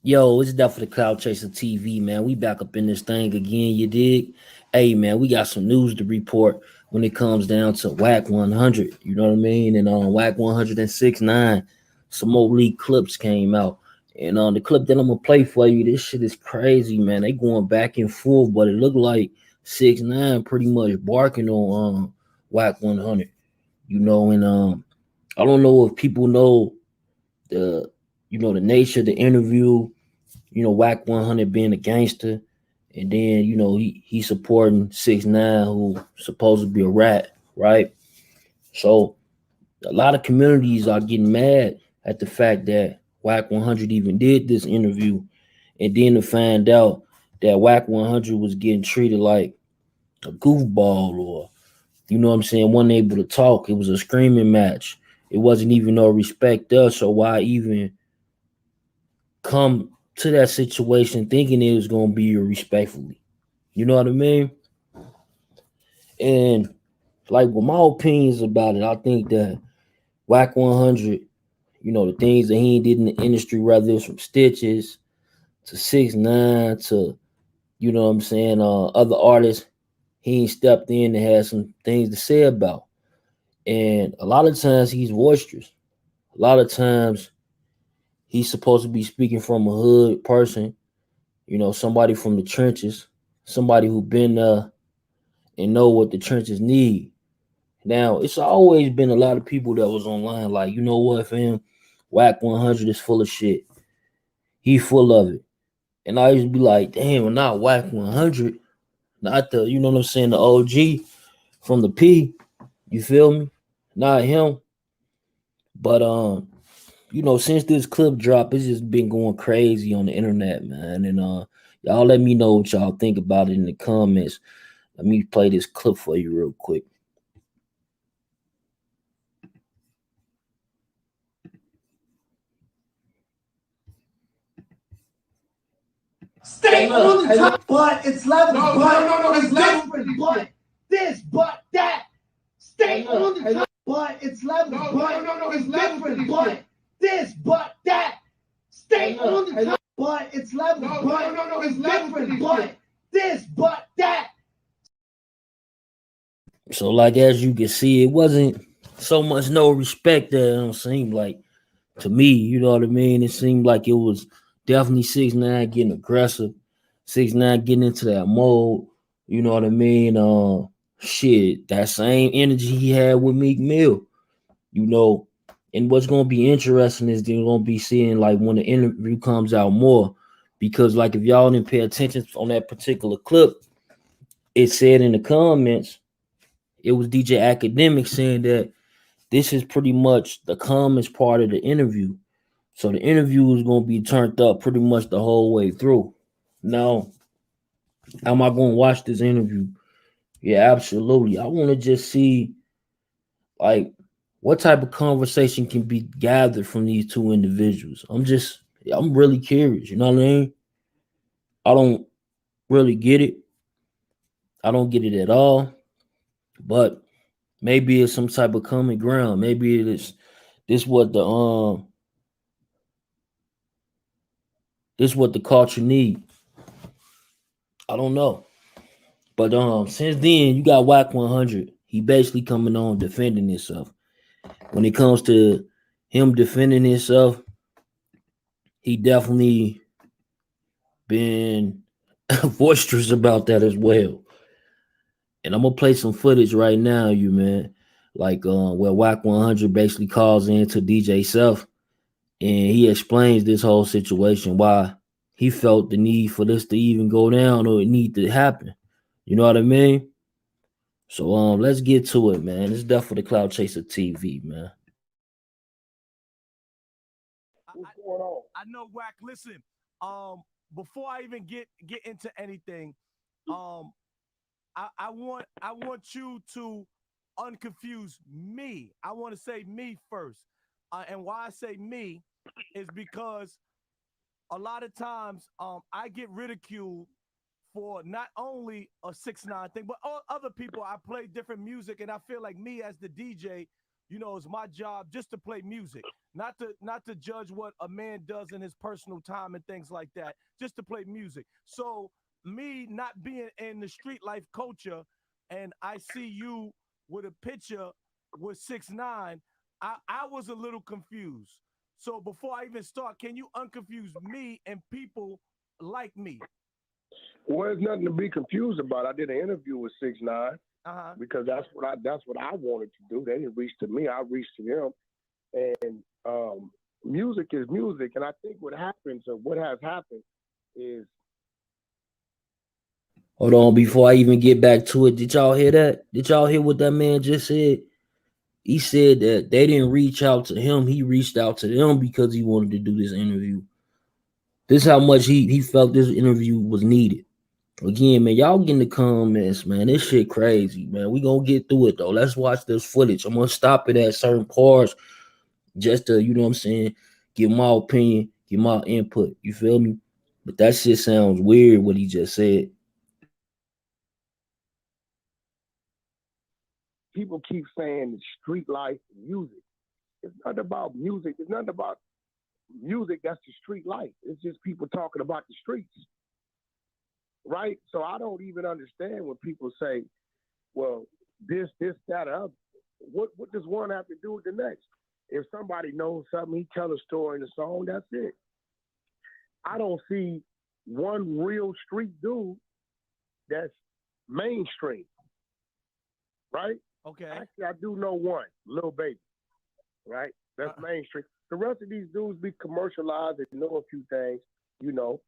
Yo, it's definitely Cloud Chaser TV, man. We back up in this thing again, you dig? Hey, man, we got some news to report when it comes down to Wack 100. You know what I mean? And on Wack 106.9, some more leaked clips came out. And on the clip that I'm gonna play for you, this shit is crazy, man. They going back and forth, but it looked like 6ix9ine pretty much barking on Wack 100. You know, and I don't know if people know the the nature of the interview. Wack 100 being a gangster, and then he supporting 6ix9ine, who supposed to be a rat, right? So a lot of communities are getting mad at the fact that Wack 100 even did this interview, and then to find out that Wack 100 was getting treated like a goofball, or what I'm saying, wasn't able to talk. It was a screaming match. It wasn't even no respect there, so why even come to that situation thinking it was gonna be respectfully? You know what I mean? And like with my opinions about it, I think that Wack 100, the things that he did in the industry, whether it's from Stitches to 6ix9ine to what I'm saying, other artists, he ain't stepped in and had some things to say about. And a lot of times he's boisterous. A lot of times he's supposed to be speaking from a hood person, somebody from the trenches, somebody who been and know what the trenches need. Now, it's always been a lot of people that was online like, you know what, fam, Wack 100 is full of shit. He full of it. And I used to be like, damn, well, not Wack 100, not the, what I'm saying, the OG from the P. You feel me? Not him. But since this clip dropped, it's just been going crazy on the internet, man. And y'all let me know what y'all think about it in the comments. Let me play this clip for you real quick. Stay on the top, but it's level. No, it's different. But this, but that. Stay on the top, but it's level. No, it's different. But this, but that. Stay on the top, but it's level. No, it's different. But this, but that. So, like, as you can see, it wasn't so much no respect that it don't seem like to me. You know what I mean? It seemed like it was definitely 6ix9ine getting aggressive, 6ix9ine getting into that mode. You know what I mean? Shit, that same energy he had with Meek Mill. You know, and what's gonna be interesting is they're gonna be seeing like when the interview comes out more, because like if y'all didn't pay attention on that particular clip, it said in the comments, it was DJ Academic saying that this is pretty much the calmest part of the interview. So the interview is going to be turned up pretty much the whole way through. Now, am I going to watch this interview? Yeah, absolutely. I want to just see like what type of conversation can be gathered from these two individuals. I'm really curious. You know what I mean? I don't really get it. I don't get it at all. But maybe it's some type of common ground. Maybe it is this what the this what the culture need. I don't know. But since then you got Wack 100. He basically coming on defending himself. When it comes to him defending himself, he definitely been boisterous about that as well. And I'm gonna play some footage right now, you man. Like where Wack 100 basically calls into DJ Self and he explains this whole situation, why he felt the need for this to even go down or it need to happen. You know what I mean? So let's get to it, man. It's definitely the Cloud Chaser TV, man. What's going on? I know, Wack. Listen, before I even get into anything, um, I want you to unconfuse me. I want to say me first, and why I say me is because a lot of times I get ridiculed for not only a 6ix9ine thing, but all other people. I play different music, and I feel like me as the DJ, it's my job just to play music. not to judge what a man does in his personal time and things like that, just to play music. So me not being in the street life culture, and I see you with a picture with 6ix9ine, I was a little confused. So before I even start, can you unconfuse me and people like me? Well, there's nothing to be confused about. I did an interview with 6ix9ine Uh-huh. because that's what I wanted to do. They didn't reach to me. I reached to them. And music is music. And I think what happens or what has happened is Hold on, before I even get back to it, did y'all hear that? Did y'all hear what that man just said? He said that they didn't reach out to him. He reached out to them because he wanted to do this interview. This is how much he felt this interview was needed. Again, man, y'all get in the comments, man. This shit crazy, man. We gonna get through it though. Let's watch this footage. I'm gonna stop it at certain parts just to, you know what I'm saying, give my opinion, give my input. You feel me? But that shit sounds weird what he just said. people keep saying street life music. It's not about music. It's not about music. That's the street life. It's just people talking about the streets, right? So I don't even understand when people say, well, this, that, or other. What does one have to do with the next? If somebody knows something, he tell a story in the song, that's it. I don't see one real street dude that's mainstream, right? Okay. Actually, I do know one, Lil Baby, right? That's mainstream. The rest of these dudes be commercialized and know a few things, you know.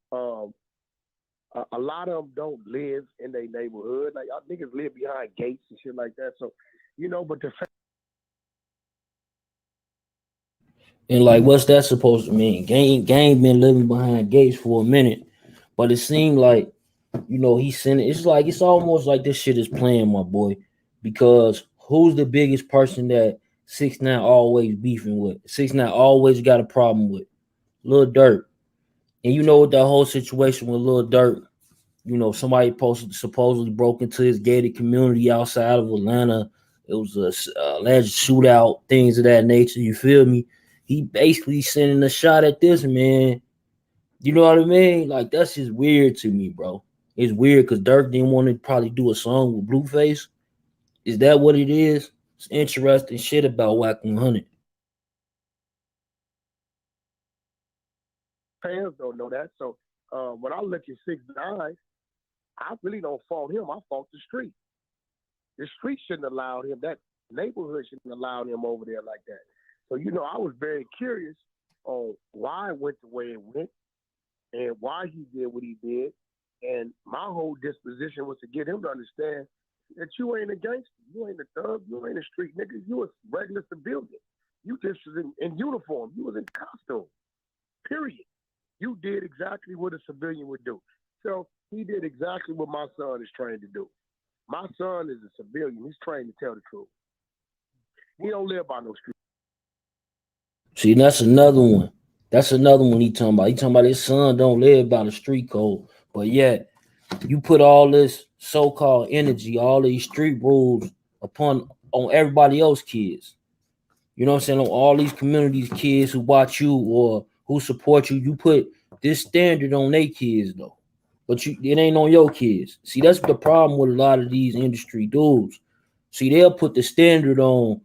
A lot of them don't live in their neighborhood. Like, y'all niggas live behind gates and shit like that. So, you know, but the And like, what's that supposed to mean? Game been living behind gates for a minute, but it seemed like, you know, he sent it. It's like it's almost like this shit is playing, my boy. Because who's the biggest person that 6ix9ine always beefing with? 6ix9ine always got a problem with Lil Durk. And you know what that whole situation with Lil Durk, you know, somebody posted supposedly broke into his gated community outside of Atlanta. It was a alleged shootout, things of that nature. You feel me? He basically sending a shot at this man. You know what I mean? Like, that's just weird to me, bro. It's weird because Dirk didn't want to probably do a song with Blueface. Is that what it is? It's interesting shit about Wack 100. fans don't know that. So when I look at 6ix9ine, I really don't fault him. I fault the street. The street shouldn't allow him. That neighborhood shouldn't allow him over there like that. So, you know, I was very curious on why it went the way it went and why he did what he did. And my whole disposition was to get him to understand that you ain't a gangster. You ain't a thug. You ain't a street nigga. You a regular civilian. You just was in uniform. You was in costume. Period. You did exactly what a civilian would do. So he did exactly what my son is trained to do. My son is a civilian. He's trained to tell the truth. He don't live by no street. See, that's another one. That's another one he talking about. He talking about his son don't live by the street code. But yet, you put all this so-called energy, all these street rules on everybody else's kids. You know what I'm saying? On all these communities, kids who watch you or who support you, you put this standard on their kids though. But it ain't on your kids. See, that's the problem with a lot of these industry dudes. See, they'll put the standard on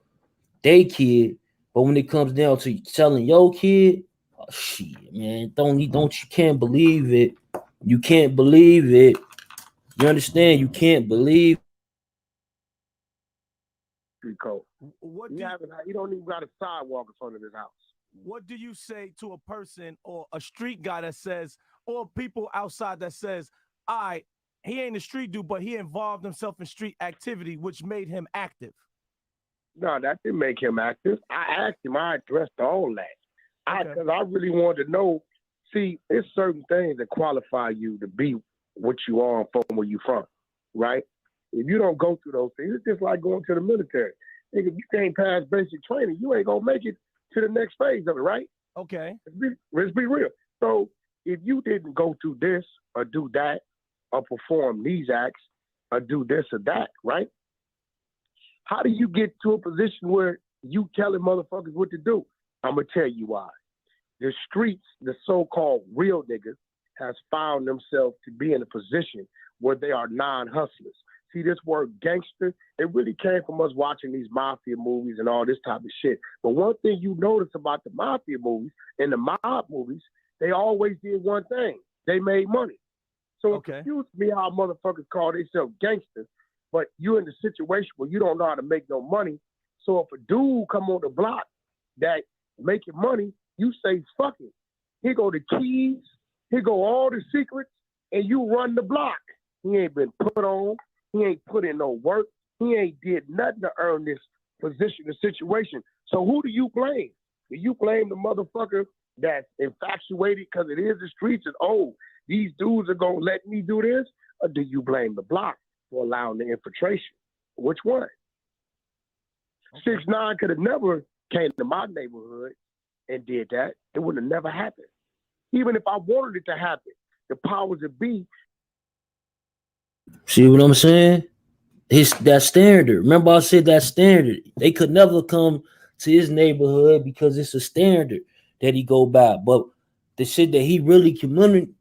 their kid, but when it comes down to telling your kid, oh, shit, man, don't you can't believe it. You can't believe it. You understand? You can't believe Street code. What He don't even got a sidewalk in front of his house. what do you say to a person or a street guy that says, or people outside that says, all right, he ain't a street dude, but he involved himself in street activity, which made him active? No, that didn't make him active. I asked him. I addressed all that. Okay. Because I really wanted to know. See, there's certain things that qualify you to be what you are from where you from, right? If you don't go through those things, it's just like going to the military. If you can't pass basic training, you ain't gonna make it to the next phase of it, right? Okay. Let's be real. So if you didn't go through this or do that or perform these acts or do this or that, right? How do you get to a position where you telling motherfuckers what to do? I'm gonna tell you why. The streets, the so-called real niggas, has found themselves to be in a position where they are non-hustlers. See, this word gangster, it really came from us watching these mafia movies and all this type of shit. But one thing you notice about the mafia movies and the mob movies, they always did one thing. They made money. So it confused me how motherfuckers call themselves gangsters, but you're in a situation where you don't know how to make no money. So if a dude come on the block that making money, you say, fuck it. Here go the keys, here go all the secrets, and you run the block. He ain't been put on. He ain't put in no work. He ain't did nothing to earn this position, the situation. So who do you blame? Do you blame the motherfucker that's infatuated because it is the streets and, oh, these dudes are going to let me do this? Or do you blame the block for allowing the infiltration? Which one? 6ix9ine could have never came to my neighborhood and did that. It would have never happened. Even if I wanted it to happen, the powers that be. See what I'm saying? That standard. Remember I said that standard. They could never come to his neighborhood because it's a standard that he go by. But the shit that he really committed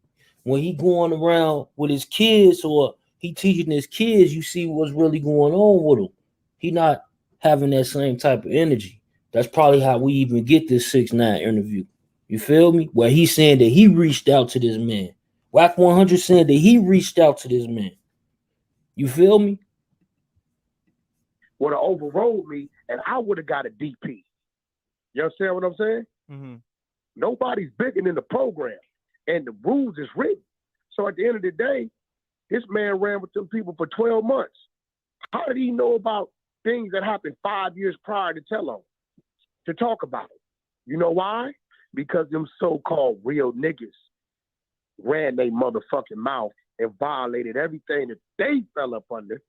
when he going around with his kids or he teaching his kids, you see what's really going on with him. He not having that same type of energy. That's probably how we even get this 6ix9ine interview. You feel me? Where he's saying that he reached out to this man. Wack 100 saying that he reached out to this man. You feel me? Would have overrode me and I would have got a DP. You understand what I'm saying? Mm-hmm. Nobody's bigger than the program and the rules is written. So at the end of the day, this man ran with them people for 12 months. How did he know about things that happened 5 years prior to tell him, to talk about it? You know why? Because them so-called real niggas ran their motherfucking mouth and violated everything that they fell up under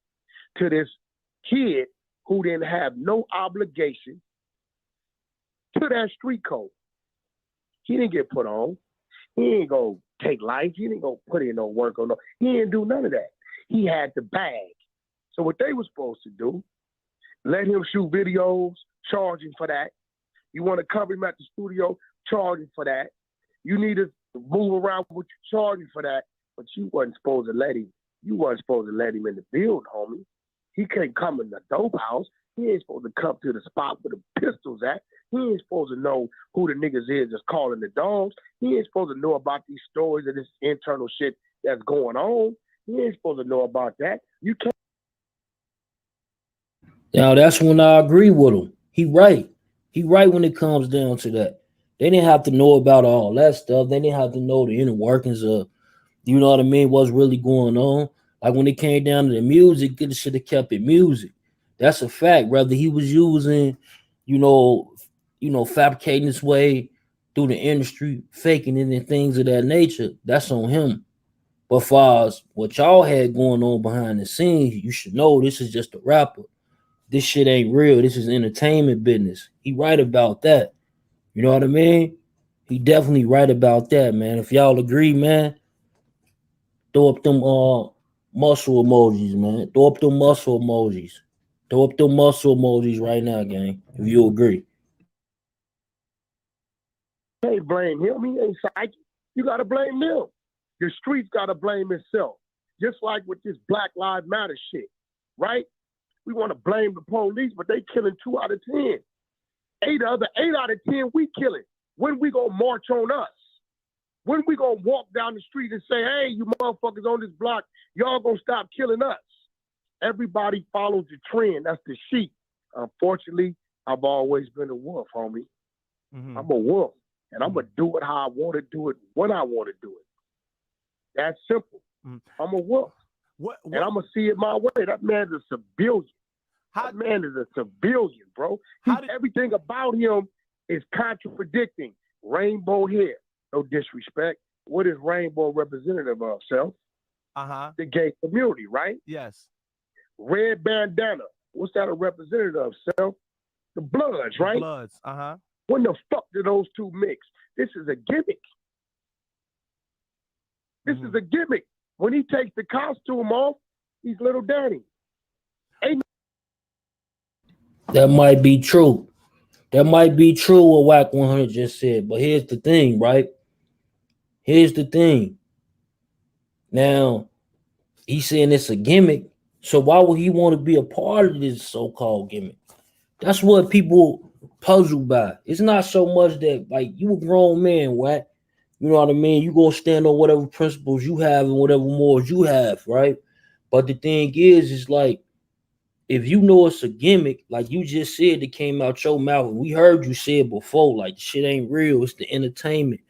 to this kid who didn't have no obligation to that street code. He didn't get put on. He ain't gonna take life. He didn't go put in no work on no. He didn't do none of that. He had the bag. So what they were supposed to do, let him shoot videos, charge him for that. You want to cover him at the studio, charge him for that. You need to move around with you, charge him for that. But you wasn't supposed to let him. You wasn't supposed to let him in the build, homie. He can't come in the dope house. He ain't supposed to come to the spot where the pistols at. He ain't supposed to know who the niggas is that's calling the dogs. He ain't supposed to know about these stories and this internal shit that's going on. He ain't supposed to know about that. You can't. Now that's when I agree with him. He right. He right when it comes down to that. They didn't have to know about all that stuff. They didn't have to know the inner workings of, you know what I mean, what's really going on. Like when it came down to the music, they should have kept it music. That's a fact. Whether he was using, you know, fabricating his way through the industry, faking it and things of that nature, that's on him. But far as what y'all had going on behind the scenes, you should know this is just a rapper. This shit ain't real. This is entertainment business. He right about that. You know what I mean? He definitely right about that, man. If y'all agree, man, throw up them muscle emojis, man. Throw up them muscle emojis. Throw up them muscle emojis right now, gang. If you agree. You can't blame him. He ain't psychic. You got to blame them. The streets got to blame itself. Just like with this Black Lives Matter shit, right? We want to blame the police, but they killing 2 out of 10. 8 out of 10 we killing. When we gonna march on us? When we gonna walk down the street and say, hey, you motherfuckers on this block, y'all gonna stop killing us? Everybody follows the trend. That's the sheep. Unfortunately, I've always been a wolf, homie. Mm-hmm. I'm a wolf, and I'm gonna do it how I want to do it when I want to do it. That's simple. Mm-hmm. I'm a wolf. What? And I'm gonna see it my way. That man's a civilian. That man is a civilian, bro. Everything about him is contradicting. Rainbow hair, no disrespect. What is rainbow representative of, Self? The gay community, right? Yes. Red bandana. What's that a representative of, Self? The Bloods, right? The Bloods, When the fuck do those two mix? This is a gimmick. This is a gimmick. When he takes the costume off, he's Little Danny. That might be true. That might be true what Wack 100 just said, but here's the thing, right? Here's the thing. Now, he's saying it's a gimmick, so why would he want to be a part of this so-called gimmick? That's what people puzzled by. It's not so much that, like, you a grown man, Wack. You know what I mean? You gonna stand on whatever principles you have and whatever morals you have, right? But the thing is like, if you know it's a gimmick, like you just said, that came out your mouth, and we heard you say it before, like the shit ain't real, it's the entertainment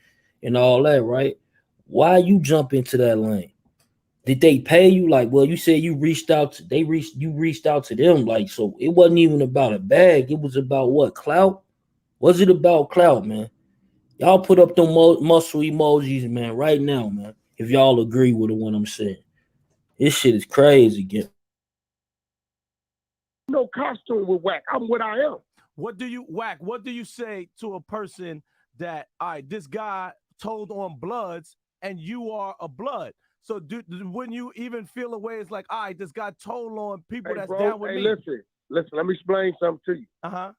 and all that, right? Why you jump into that lane? Did they pay you? Like, well, you said you reached out to you reached out to them, like, so it wasn't even about a bag, it was about what, clout? Was it about clout, man? Y'all put up them muscle emojis, man, right now, man. If y'all agree with what I'm saying. This shit is crazy, again. No costume with Wack. I'm what I am. What do you say to a person that, all right, this guy told on Bloods and you are a Blood? So wouldn't you even feel a way, it's like, all right, this guy told on people that's bro, down with me? Listen, let me explain something to you. Uh-huh.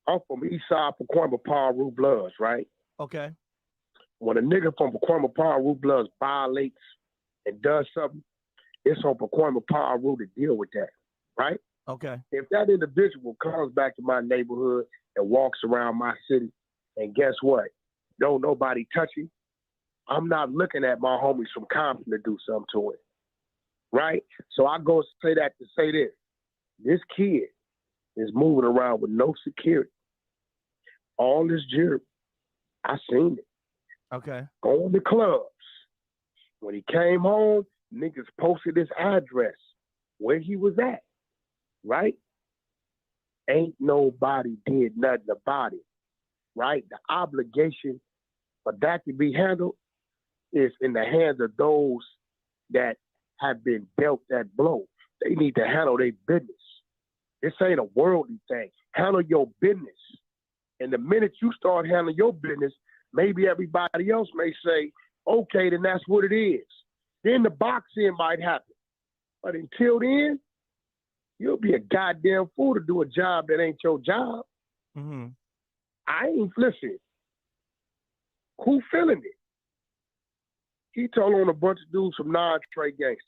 I'm from Eastside Pacoima Paru Bloods, right? Okay. When a nigga from Pacoima Paru Bloods violates and does something, it's on Pacoima Paru to deal with that, right? Okay. If that individual comes back to my neighborhood and walks around my city, and guess what? Don't nobody touch him, I'm not looking at my homies from Compton to do something to him, right? So I go say that to say this. This kid is moving around with no security. All this jewelry, I seen it. Okay. Going to clubs. When he came home, niggas posted his address, where he was at, right? Ain't nobody did nothing about it, right? The obligation for that to be handled is in the hands of those that have been dealt that blow. They need to handle their business. This ain't a worldly thing. Handle your business. And the minute you start handling your business, maybe everybody else may say, okay, then that's what it is. Then the boxing might happen. But until then, you'll be a goddamn fool to do a job that ain't your job. Mm-hmm. I ain't listening. Who feeling it? He told on a bunch of dudes from non-trade gangsters.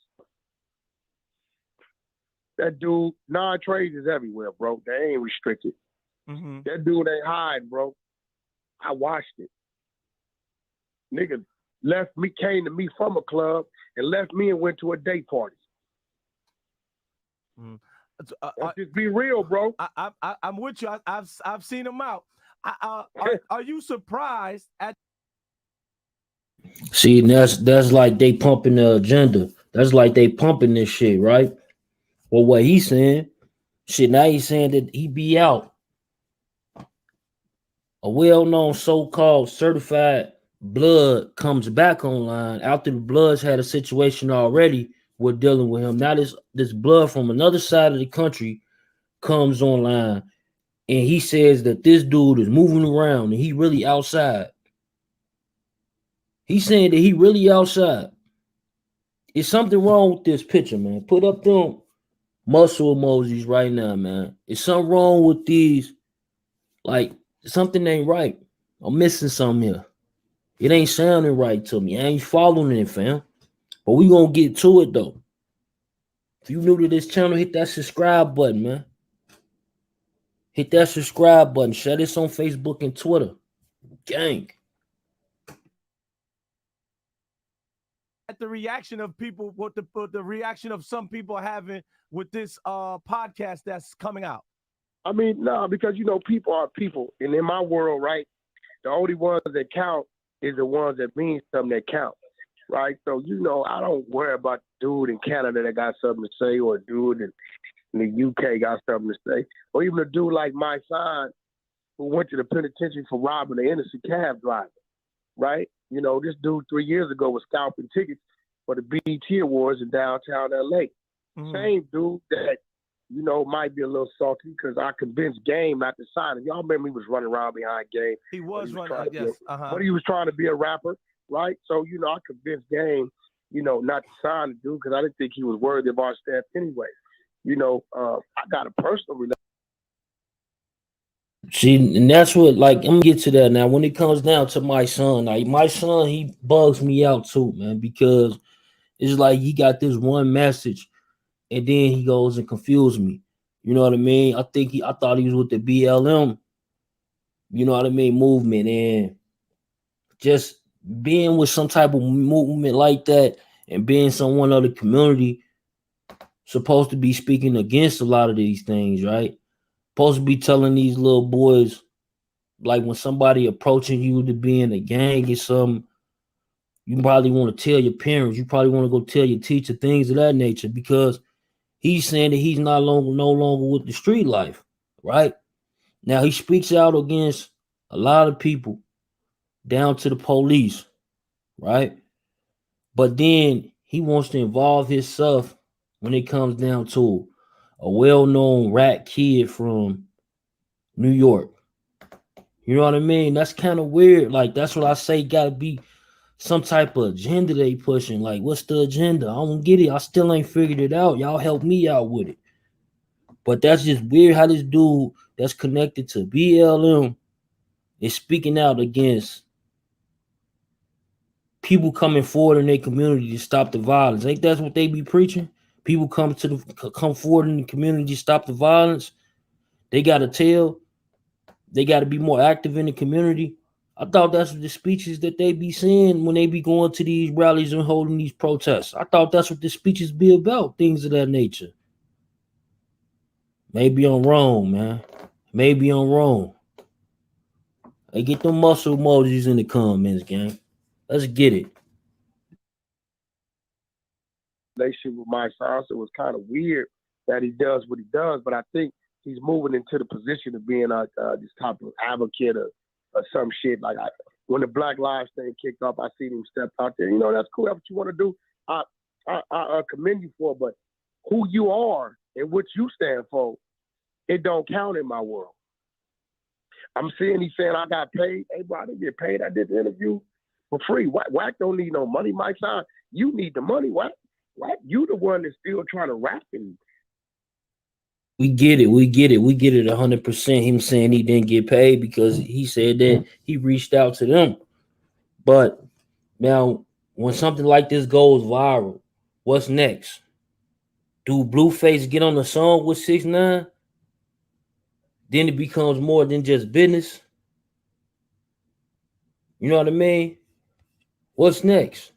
That dude, non-trades is everywhere, bro. They ain't restricted. Mm-hmm. That dude ain't hiding, bro. I watched it. Nigga left me, came to me from a club and left me and went to a day party. Mm-hmm. Let's just be real, bro. I'm with you. I've seen him out. Are you surprised at? See, that's like they pumping the agenda. That's like they pumping this shit, right? Well, what he's saying, shit, now he's saying that he be out. A well-known so-called certified blood comes back online after the Bloods had a situation already with dealing with him. Now this blood from another side of the country comes online, and he says that this dude is moving around and he really outside. He's saying that he really outside. Is something wrong with this picture, man? Put up them muscle emojis right now, man. Is something wrong with these? Like, something ain't right. I'm missing something here. It ain't sounding right to me. I ain't following it, fam. But we gonna get to it though. If you new to this channel, hit that subscribe button, man. Hit that subscribe button. Share this on Facebook and Twitter. Gang. At the reaction of people, what the reaction of some people are having with this podcast that's coming out? I mean, no, because you know, people are people, and in my world, right, the only ones that count is the ones that mean something that count, right? So you know, I don't worry about the dude in Canada that got something to say, or a dude in the UK got something to say, or even a dude like Mysonne who went to the penitentiary for robbing an innocent cab driver, right? You know, this dude 3 years ago was scalping tickets for the BET Awards in downtown LA. Mm-hmm. Same dude that, you know, might be a little salty because I convinced Game not to sign him. Y'all remember he was running around behind Game. He was running, yes. But he was trying to be a rapper, right? So, you know, I convinced Game, you know, not to sign the dude because I didn't think he was worthy of our staff anyway. You know, I got a personal relationship See, and that's what, like, I'm gonna get to that now. When it comes down to my son, like my son, he bugs me out too, man, because it's like he got this one message and then he goes and confuses me. You know what I mean? I thought he was with the BLM, you know what I mean, movement, and just being with some type of movement like that and being someone of the community supposed to be speaking against a lot of these things, right? Supposed to be telling these little boys, like when somebody approaching you to be in a gang or something, you probably want to tell your parents, you probably want to go tell your teacher, things of that nature, because he's saying that he's no longer with the street life, right? Now he speaks out against a lot of people, down to the police, right? But then he wants to involve himself when it comes down to a well-known rat kid from New York. You know what I mean? That's kind of weird. Like, that's what I say, gotta be some type of agenda they pushing. Like, what's the agenda? I don't get it. I still ain't figured it out. Y'all help me out with it. But that's just weird how this dude that's connected to BLM is speaking out against people coming forward in their community to stop the violence. Ain't that what they be preaching? People come forward in the community to stop the violence. They gotta they gotta be more active in the community. I thought that's what the speeches that they be saying when they be going to these rallies and holding these protests. I thought that's what the speeches be about, things of that nature. Maybe I'm wrong, man. Maybe I'm wrong. Hey, get them muscle emojis in the comments, gang. Let's get it. Relationship with my son, so it was kind of weird that he does what he does, but I think he's moving into the position of being this type of advocate or some shit. Like when the Black Lives thing kicked off, I seen him step out there. You know, that's cool. That's what you want to do. I commend you for it, but who you are and what you stand for, it don't count in my world. I'm seeing he saying I got paid. Hey, bro, I didn't get paid. I did the interview for free. Wack don't need no money. Mysonne, you need the money. Wack, you the one that's still trying to rap and we get it 100%. Him saying he didn't get paid because he said that he reached out to them. But now, when something like this goes viral, what's next? Do Blueface get on the song with 6ix9ine? Then it becomes more than just business. You know what I mean? What's next?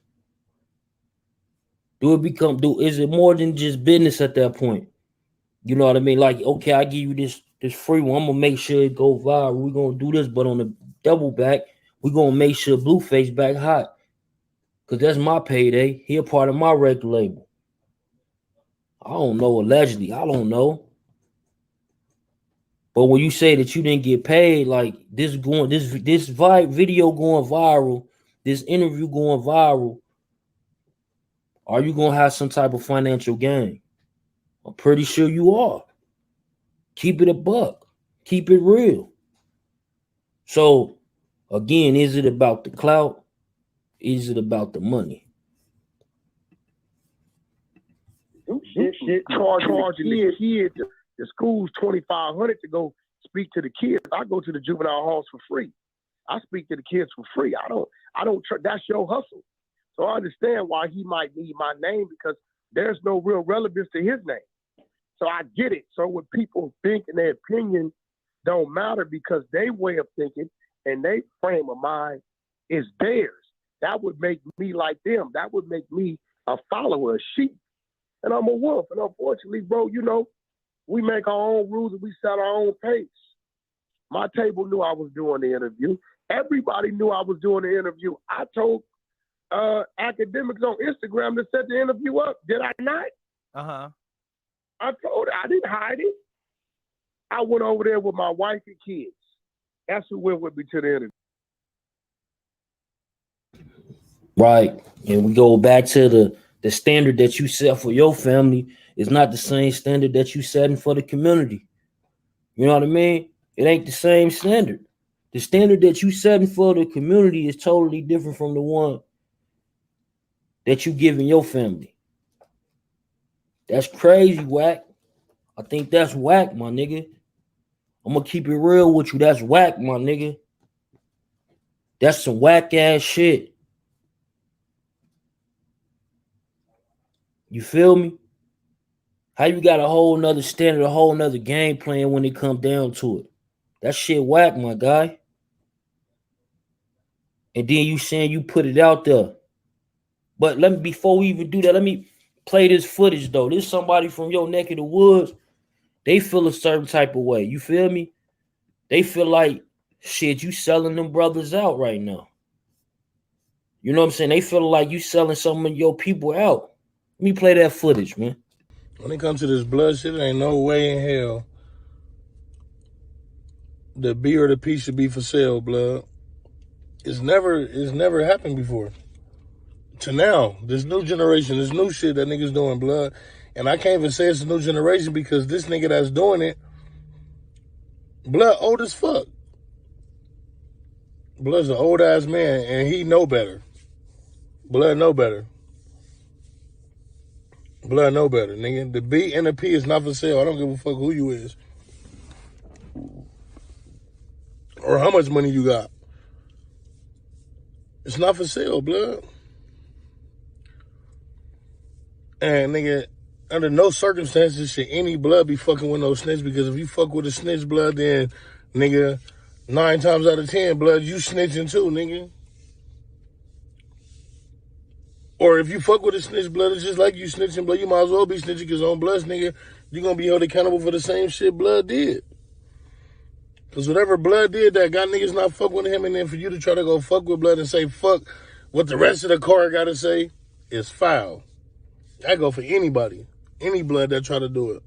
Is it more than just business at that point? You know what I mean? Like, okay, I give you this free one. I'm gonna make sure it go viral. We're gonna do this, but on the double back, we're gonna make sure Blueface back hot. Cause that's my payday. He a part of my record label. I don't know, allegedly. I don't know. But when you say that you didn't get paid, like this video going viral, this interview going viral, are you gonna have some type of financial gain? I'm pretty sure you are. Keep it a buck. Keep it real. So again, is it about the clout? Is it about the money? Shit, charging the kids. The school's $2,500 to go speak to the kids. I go to the juvenile halls for free. I speak to the kids for free. I don't. That's your hustle. So I understand why he might need my name because there's no real relevance to his name. So I get it. So when people think and their opinion don't matter because their way of thinking and their frame of mind is theirs, that would make me like them. That would make me a follower, a sheep. And I'm a wolf. And unfortunately, bro, you know, we make our own rules and we set our own pace. My table knew I was doing the interview. Everybody knew I was doing the interview. I told academics on Instagram to set the interview up. Did I not? Uh-huh. I told her. I didn't hide it. I went over there with my wife and kids. That's who went with me to the interview. Right. And we go back to the standard that you set for your family is not the same standard that you setting for the community. You know what I mean? It ain't the same standard. The standard that you setting for the community is totally different from the one that you giving your family. That's crazy, Wack. I think that's whack, my nigga. I'm gonna keep it real with you. That's whack, my nigga. That's some whack ass shit. You feel me? How you got a whole nother standard, a whole nother game plan when it comes down to it? That shit whack, my guy. And then you saying you put it out there. But let me, before we even do that, let me play this footage though. This somebody from your neck of the woods. They feel a certain type of way. You feel me? They feel like shit, you selling them brothers out right now. You know what I'm saying? They feel like you selling some of your people out. Let me play that footage, man. When it comes to this blood shit, there ain't no way in hell the B or the P should be for sale, blood. It's never happened before. To now, this new generation, this new shit that niggas doing, blood. And I can't even say it's a new generation because this nigga that's doing it, blood old as fuck. Blood's an old ass man and he know better. Blood know better. Blood know better, nigga. The B and the P is not for sale. I don't give a fuck who you is. Or how much money you got. It's not for sale, blood. And nigga, under no circumstances should any blood be fucking with no snitch, because if you fuck with a snitch, blood, then nigga, 9 times out of 10, blood, you snitching too, nigga. Or if you fuck with a snitch, blood, it's just like you snitching, blood, you might as well be snitching, because on blood, nigga, you gonna be held accountable for the same shit blood did. Because whatever blood did that got niggas not fuck with him, and then for you to try to go fuck with blood and say fuck what the rest of the car gotta say is foul. I go for anybody, any blood that try to do it.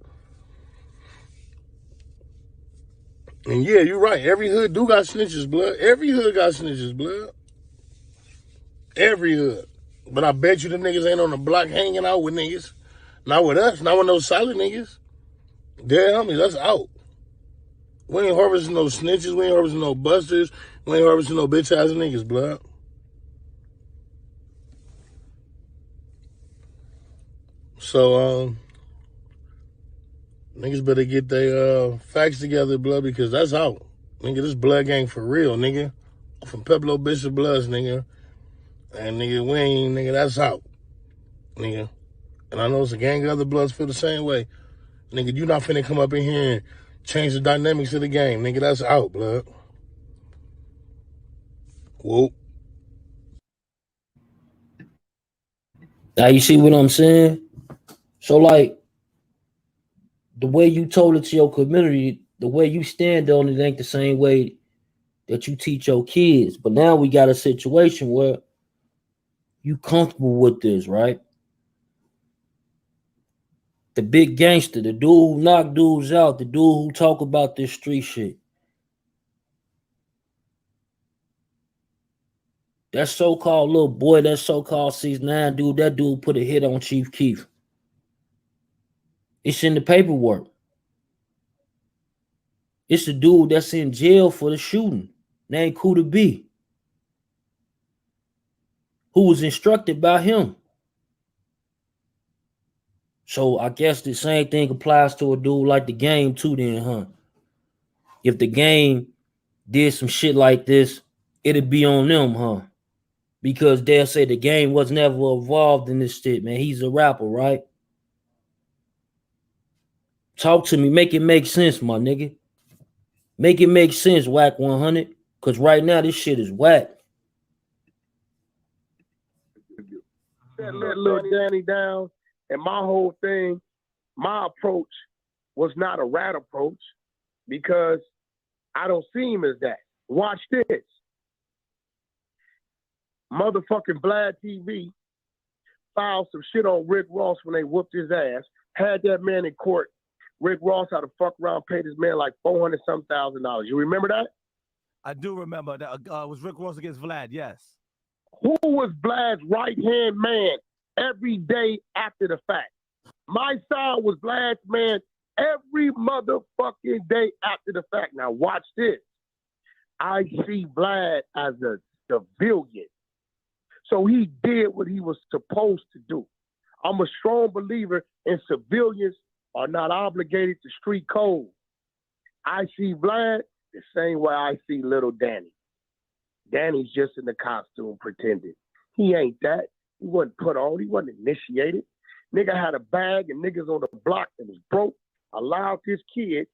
And yeah, you're right. Every hood do got snitches, blood. Every hood got snitches, blood. Every hood. But I bet you them niggas ain't on the block hanging out with niggas. Not with us. Not with no solid niggas. Damn, homies, that's out. We ain't harvesting no snitches. We ain't harvesting no busters. We ain't harvesting no bitch ass niggas, blood. So, niggas better get their facts together, blood, because that's out. Nigga, this blood gang for real, nigga. From Pablo Bishop Bloods, nigga. And nigga, we ain't, nigga, that's out. Nigga. And I know it's a gang of other bloods feel the same way. Nigga, you not finna come up in here and change the dynamics of the game. Nigga, that's out, blood. Whoop. Now you see what I'm saying? So like the way you told it to your community, the way you stand on it ain't the same way that you teach your kids. But now we got a situation where you comfortable with this, right? The big gangster, the dude who knock dudes out, the dude who talk about this street shit. That so-called little boy, that so-called 6ix9ine dude, that dude put a hit on Chief Keef. It's in the paperwork. It's the dude that's in jail for the shooting, named Kuda B, who was instructed by him. So I guess the same thing applies to a dude like the game too then, huh? If the game did some shit like this, it'd be on them, huh? Because they'll say the game was never involved in this shit, man. He's a rapper, right? Talk to me. Make it make sense, my nigga. Make it make sense, Wack 100. Because right now, this shit is whack. That little Danny down, and my whole thing, my approach was not a rat approach because I don't see him as that. Watch this. Motherfucking Vlad TV filed some shit on Rick Ross when they whooped his ass. Had that man in court. Rick Ross had to fuck around, paid his man like $400,000. You remember that? I do remember that. Was Rick Ross against Vlad? Yes. Who was Vlad's right-hand man every day after the fact? My son was Vlad's man every motherfucking day after the fact. Now watch this. I see Vlad as a civilian. So he did what he was supposed to do. I'm a strong believer in civilians are not obligated to street code. I see Vlad the same way I see little Danny. Danny's just in the costume pretending. He ain't that. He wasn't put on. He wasn't initiated. Nigga had a bag and niggas on the block that was broke allowed this kid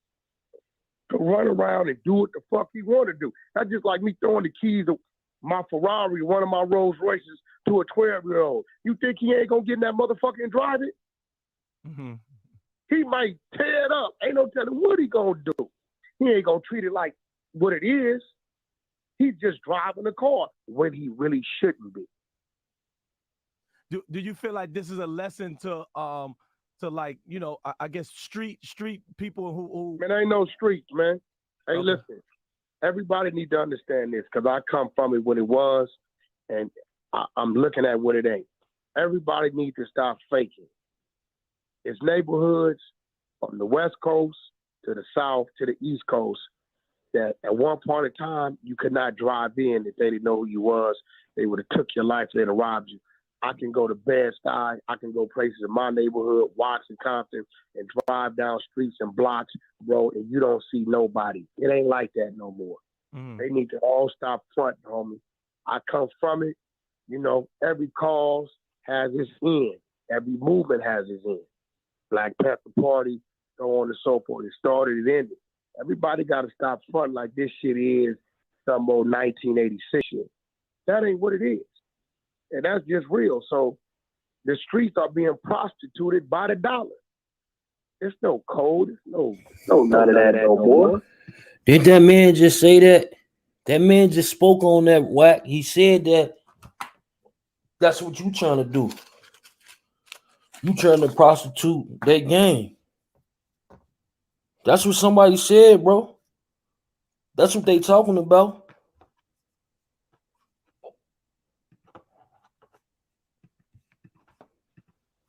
to run around and do what the fuck he want to do. That's just like me throwing the keys of my Ferrari, one of my Rolls Royces, to a 12-year-old. You think he ain't gonna get in that motherfucker and drive it? Mm-hmm. He might tear it up. Ain't no telling what he gonna do. He ain't gonna treat it like what it is. He's just driving the car when he really shouldn't be. Do you feel like this is a lesson to like, you know, I guess street people who Man, ain't no streets, man. Hey, Okay. listen, everybody need to understand this because I come from it when it was, and I'm looking at what it ain't. Everybody needs to stop faking. It's neighborhoods from the West Coast to the South to the East Coast that at one point in time you could not drive in if they didn't know who you was. They would have took your life, they'd have robbed you. I can go to Bed-Stuy, I can go places in my neighborhood, Watts and Compton, and drive down streets and blocks, bro, and you don't see nobody. It ain't like that no more. Mm-hmm. They need to all stop fronting, homie. I come from it. You know, every cause has its end. Every movement has its end. Black Panther Party, so on and so forth. It started, it ended. Everybody got to stop fronting like this shit is some old 1986 shit. That ain't what it is. And that's just real. So the streets are being prostituted by the dollar. There's no code. There's no none of that no more. Did that man just say that? That man just spoke on that, Wack. He said that that's what you trying to do. You trying to prostitute that game. That's what somebody said, bro. That's what they talking about.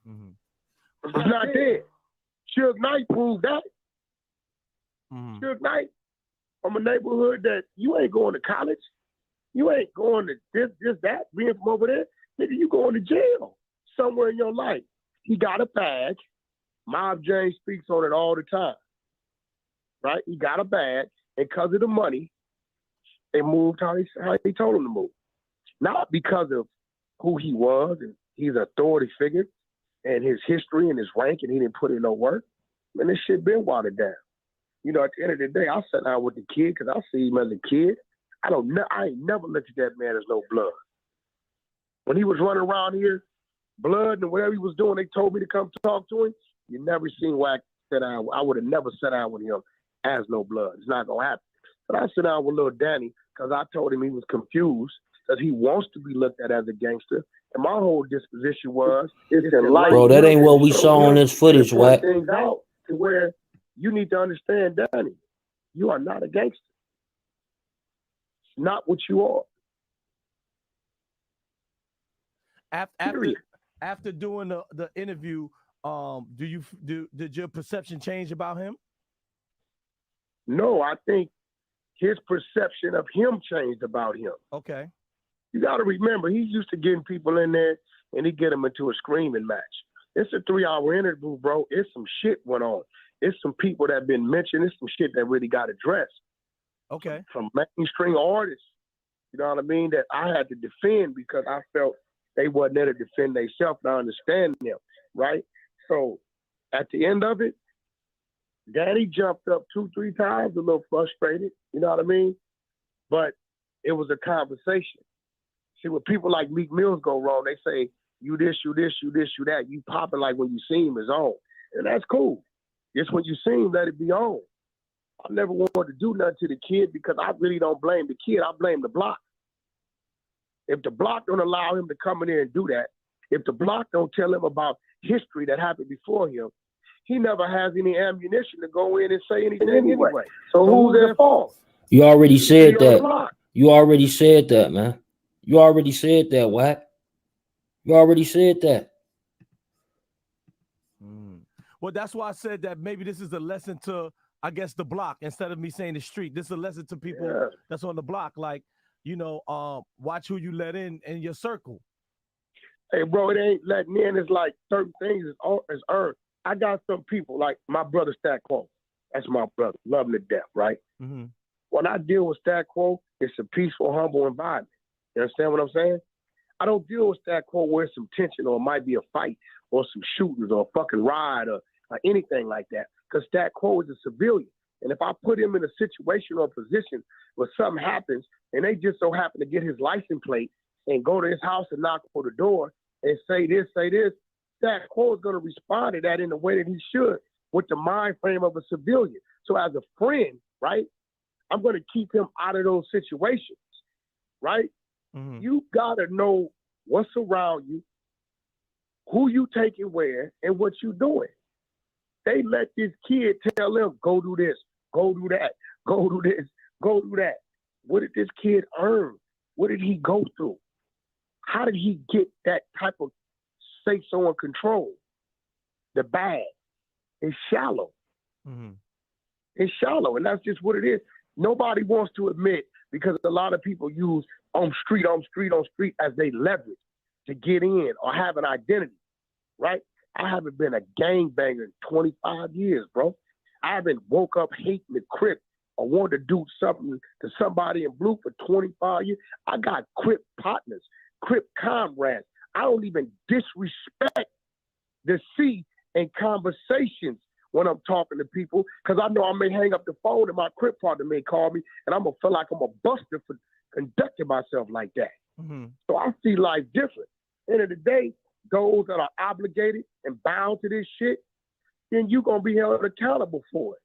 Mm-hmm. It's not there. 6ix9ine proved that. Mm-hmm. 6ix9ine from a neighborhood that you ain't going to college. You ain't going to this, that, being from over there. Nigga, you going to jail somewhere in your life. He got a badge. Mob James speaks on it all the time. Right? He got a badge, and because of the money, they moved how he told them to move. Not because of who he was, and he's an authority figure, and his history and his rank, and he didn't put in no work. Man, this shit been watered down. You know, at the end of the day, I sat down with the kid because I see him as a kid. I ain't never looked at that man as no blood. When he was running around here, blood and whatever he was doing, they told me to come talk to him. You never seen Wack sit down. I would have never sat down with him as no blood. It's not going to happen. But I sit down with little Danny because I told him he was confused because he wants to be looked at as a gangster. And my whole disposition was, it's in life. Bro, that ain't what we saw on this footage, Wack. Things out to where you need to understand, Danny, you are not a gangster. It's not what you are. After doing the interview, did your perception change about him? No, I think his perception of him changed about him. Okay. You got to remember, he's used to getting people in there and he get them into a screaming match. It's a 3-hour interview, bro. It's some shit went on. It's some people that been mentioned. It's some shit that really got addressed. Okay. From mainstream artists, you know what I mean, that I had to defend because I felt they wasn't there to defend themselves and I understand them, right? So at the end of it, Danny jumped up 2-3 times, a little frustrated, you know what I mean? But it was a conversation. See, when people like Meek Mills go wrong, they say, you this, you this, you this, you that. You popping like when you see him is on. And that's cool. Just when you see him, let it be on. I never wanted to do nothing to the kid because I really don't blame the kid. I blame the block. If the block don't allow him to come in there and do that, if the block don't tell him about history that happened before him, he never has any ammunition to go in and say anything anyway. So who's their fault? You already said that. You already said that, man. You already said that, Wack. You already said that. Well, that's why I said that maybe this is a lesson to, I guess, the block instead of me saying the street. This is a lesson to people that's on the block. Like, you know, watch who you let in your circle. Hey, bro, it ain't letting in. It's like certain things is earned. I got some people like my brother Stack Quo. That's my brother. Love him to death, right? Mm-hmm. When I deal with Stat Quo, it's a peaceful, humble environment. You understand what I'm saying? I don't deal with Stat Quo where some tension or it might be a fight or some shootings or a fucking ride or anything like that. Because Stat Quo is a civilian. And if I put him in a situation or a position where something happens and they just so happen to get his license plate and go to his house and knock on the door and say this, Stat Quo is going to respond to that in the way that he should with the mind frame of a civilian. So as a friend, right, I'm going to keep him out of those situations, right? Mm-hmm. You got to know what's around you, who you taking where, and what you doing. They let this kid tell them, go do this, go do that, go do this, go do that. What did this kid earn? What did he go through? How did he get that type of say-so and control? The bag is shallow. Mm-hmm. It's shallow, and that's just what it is. Nobody wants to admit, because a lot of people use on street as they leverage to get in or have an identity, right? I haven't been a gangbanger in 25 years, bro. I haven't woke up hating the Crip or wanted to do something to somebody in blue for 25 years. I got Crip partners, Crip comrades. I don't even disrespect the C in conversations when I'm talking to people, because I know I may hang up the phone and my Crip partner may call me and I'm going to feel like I'm a buster for conducting myself like that. Mm-hmm. So I see life different. End of the day, those that are obligated and bound to this shit, then you're going to be held accountable for it.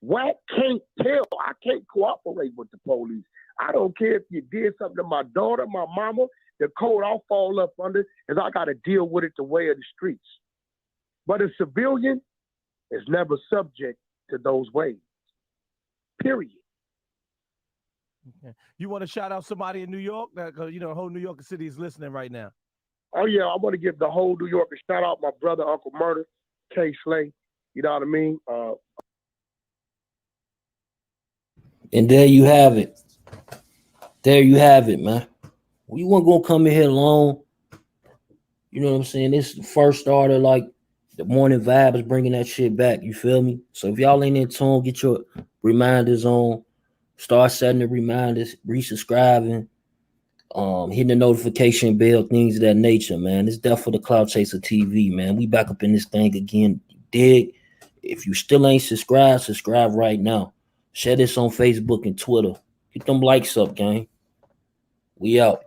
Wack can't tell. I can't cooperate with the police. I don't care if you did something to my daughter, my mama, the code I'll fall up under is I got to deal with it the way of the streets. But a civilian is never subject to those ways. Period. Okay. You want to shout out somebody in New York? Because, you know, the whole New York City is listening right now. Oh, yeah. I want to give the whole New York a shout out. My brother, Uncle Murder, K. Slay. You know what I mean? And there you have it. There you have it, man. We weren't going to come in here alone. You know what I'm saying? This is the first starter, like the morning vibe is bringing that shit back. You feel me? So if y'all ain't in tune, get your reminders on. Start setting the reminders, resubscribing, hitting the notification bell, things of that nature, man. It's death for the Cloud Chaser TV, man. We back up in this thing again. Dig. If you still ain't subscribed, subscribe right now. Share this on Facebook and Twitter. Get them likes up, gang. We out.